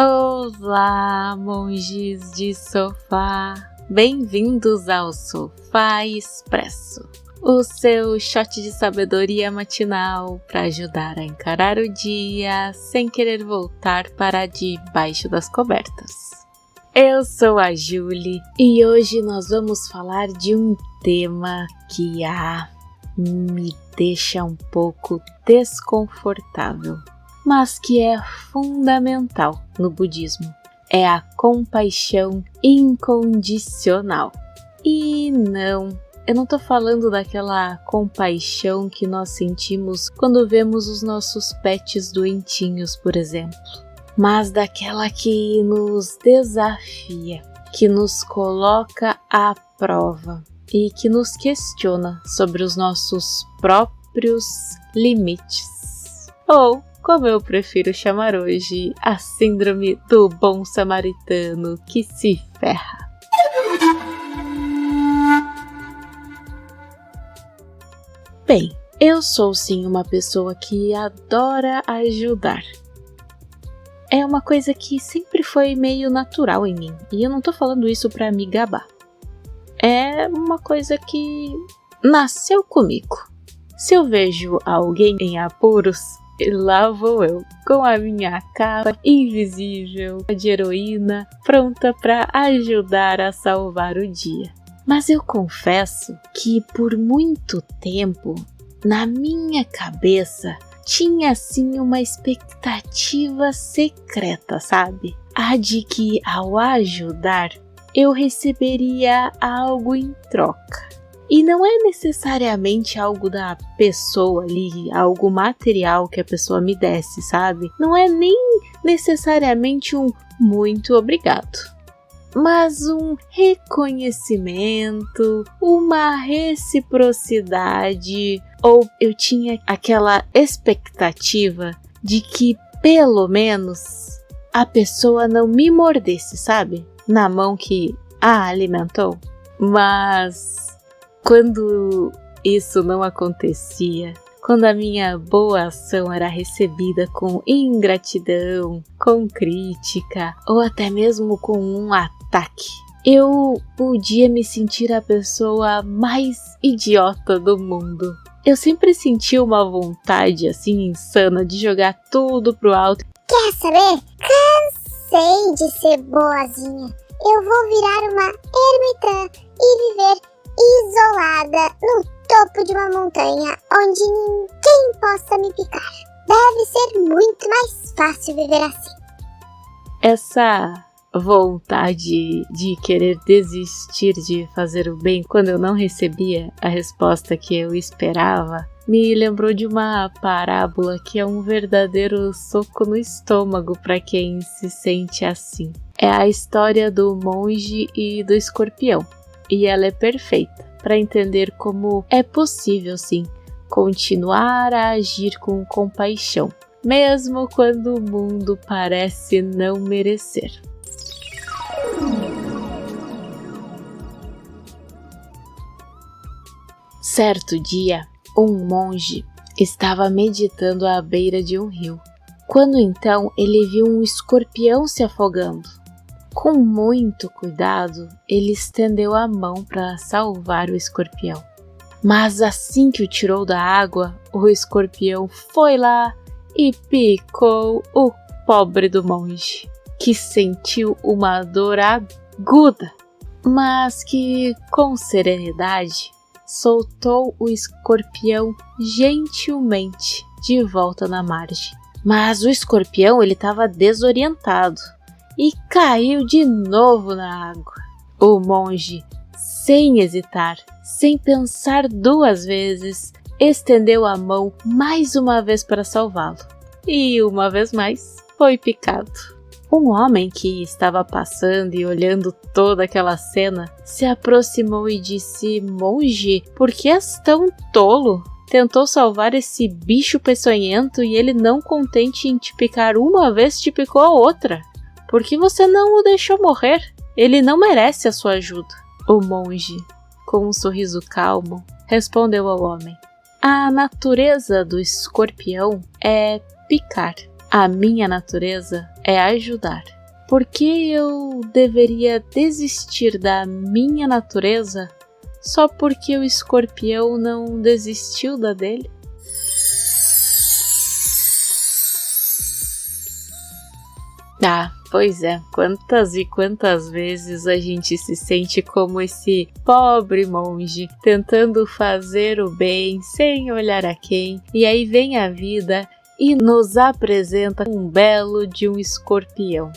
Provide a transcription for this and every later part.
Olá, monges de sofá! Bem-vindos ao Sofá Expresso, o seu shot de sabedoria matinal para ajudar a encarar o dia sem querer voltar para debaixo das cobertas. Eu sou a Julie e hoje nós vamos falar de um tema que me deixa um pouco desconfortável, mas que é fundamental no budismo. É a compaixão incondicional. E não, eu não tô falando daquela compaixão que nós sentimos quando vemos os nossos pets doentinhos, por exemplo, mas daquela que nos desafia, que nos coloca à prova e que nos questiona sobre os nossos próprios limites. Ou, como eu prefiro chamar hoje, a síndrome do bom samaritano que se ferra. Bem, eu sou sim uma pessoa que adora ajudar. É uma coisa que sempre foi meio natural em mim, e eu não tô falando isso pra me gabar. É uma coisa que nasceu comigo. Se eu vejo alguém em apuros, lá vou eu, com a minha capa invisível de heroína, pronta para ajudar a salvar o dia. Mas eu confesso que por muito tempo, na minha cabeça, tinha assim uma expectativa secreta, sabe? A de que ao ajudar, eu receberia algo em troca. E não é necessariamente algo da pessoa ali, algo material que a pessoa me desse, sabe? Não é nem necessariamente um muito obrigado, mas um reconhecimento, uma reciprocidade, ou eu tinha aquela expectativa de que pelo menos a pessoa não me mordesse, sabe? Na mão que a alimentou. Mas quando isso não acontecia, quando a minha boa ação era recebida com ingratidão, com crítica ou até mesmo com um ataque, eu podia me sentir a pessoa mais idiota do mundo. Eu sempre senti uma vontade assim insana de jogar tudo pro alto. Quer saber? Cansei de ser boazinha. Eu vou virar uma ermitã e viver isolada no topo de uma montanha onde ninguém possa me picar. Deve ser muito mais fácil viver assim. Essa vontade de querer desistir de fazer o bem quando eu não recebia a resposta que eu esperava me lembrou de uma parábola que é um verdadeiro soco no estômago para quem se sente assim. É a história do monge e do escorpião. E ela é perfeita para entender como é possível, sim, continuar a agir com compaixão, mesmo quando o mundo parece não merecer. Certo dia, um monge estava meditando à beira de um rio, quando então ele viu um escorpião se afogando. Com muito cuidado, ele estendeu a mão para salvar o escorpião. Mas assim que o tirou da água, o escorpião foi lá e picou o pobre do monge, que sentiu uma dor aguda, mas que, com serenidade, soltou o escorpião gentilmente de volta na margem. Mas o escorpião estava desorientado e caiu de novo na água. O monge, sem hesitar, sem pensar duas vezes, estendeu a mão mais uma vez para salvá-lo. E uma vez mais, foi picado. Um homem que estava passando e olhando toda aquela cena se aproximou e disse: "Monge, por que és tão tolo? Tentou salvar esse bicho peçonhento e ele, não contente em te picar uma vez, te picou a outra. Por que você não o deixou morrer? Ele não merece a sua ajuda." O monge, com um sorriso calmo, respondeu ao homem: "A natureza do escorpião é picar. A minha natureza é ajudar. Por que eu deveria desistir da minha natureza só porque o escorpião não desistiu da dele? Ah, pois é, quantas e quantas vezes a gente se sente como esse pobre monge, tentando fazer o bem sem olhar a quem, e aí vem a vida e nos apresenta um belo de um escorpião.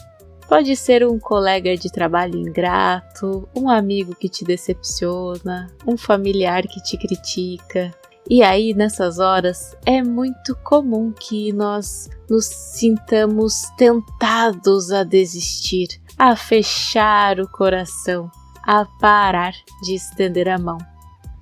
Pode ser um colega de trabalho ingrato, um amigo que te decepciona, um familiar que te critica. E aí, nessas horas, é muito comum que nós nos sintamos tentados a desistir, a fechar o coração, a parar de estender a mão.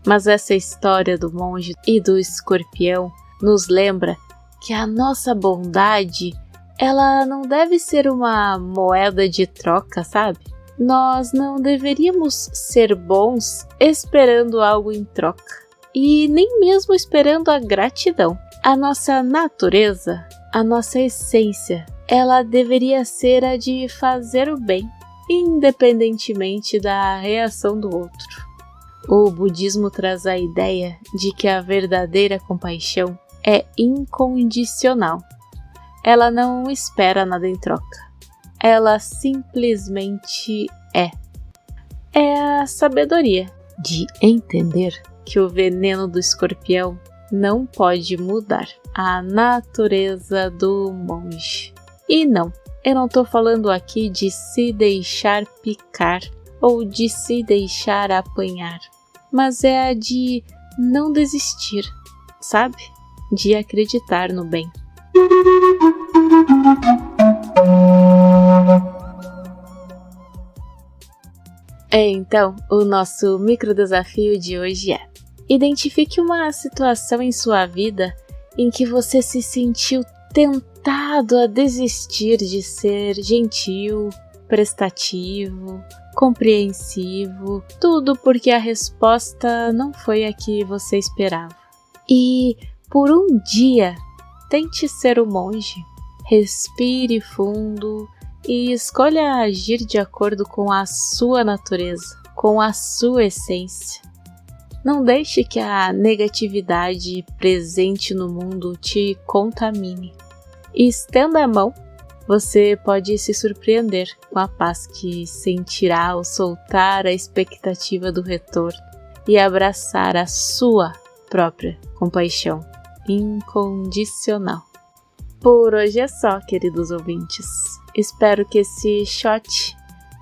Mas essa história do monge e do escorpião nos lembra que a nossa bondade, ela não deve ser uma moeda de troca, sabe? Nós não deveríamos ser bons esperando algo em troca. E nem mesmo esperando a gratidão. A nossa natureza, a nossa essência, ela deveria ser a de fazer o bem, independentemente da reação do outro. O budismo traz a ideia de que a verdadeira compaixão é incondicional. Ela não espera nada em troca. Ela simplesmente é. É a sabedoria de entender que o veneno do escorpião não pode mudar a natureza do monge. E não, eu não estou falando aqui de se deixar picar ou de se deixar apanhar, mas é a de não desistir, sabe? De acreditar no bem. Então, o nosso micro desafio de hoje é: identifique uma situação em sua vida em que você se sentiu tentado a desistir de ser gentil, prestativo, compreensivo, tudo porque a resposta não foi a que você esperava. E por um dia, tente ser o monge. Respire fundo e escolha agir de acordo com a sua natureza, com a sua essência. Não deixe que a negatividade presente no mundo te contamine. E estenda a mão, você pode se surpreender com a paz que sentirá ao soltar a expectativa do retorno e abraçar a sua própria compaixão incondicional. Por hoje é só, queridos ouvintes. Espero que esse shot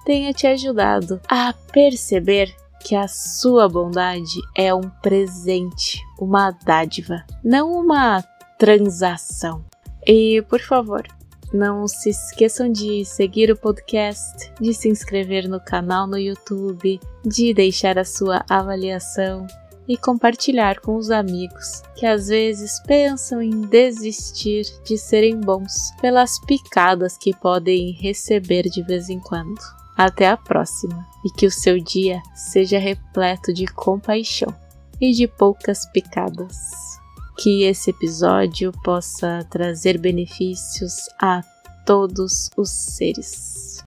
tenha te ajudado a perceber que a sua bondade é um presente, uma dádiva, não uma transação. E, por favor, não se esqueçam de seguir o podcast, de se inscrever no canal no YouTube, de deixar a sua avaliação e compartilhar com os amigos que às vezes pensam em desistir de serem bons pelas picadas que podem receber de vez em quando. Até a próxima e que o seu dia seja repleto de compaixão e de poucas picadas. Que esse episódio possa trazer benefícios a todos os seres.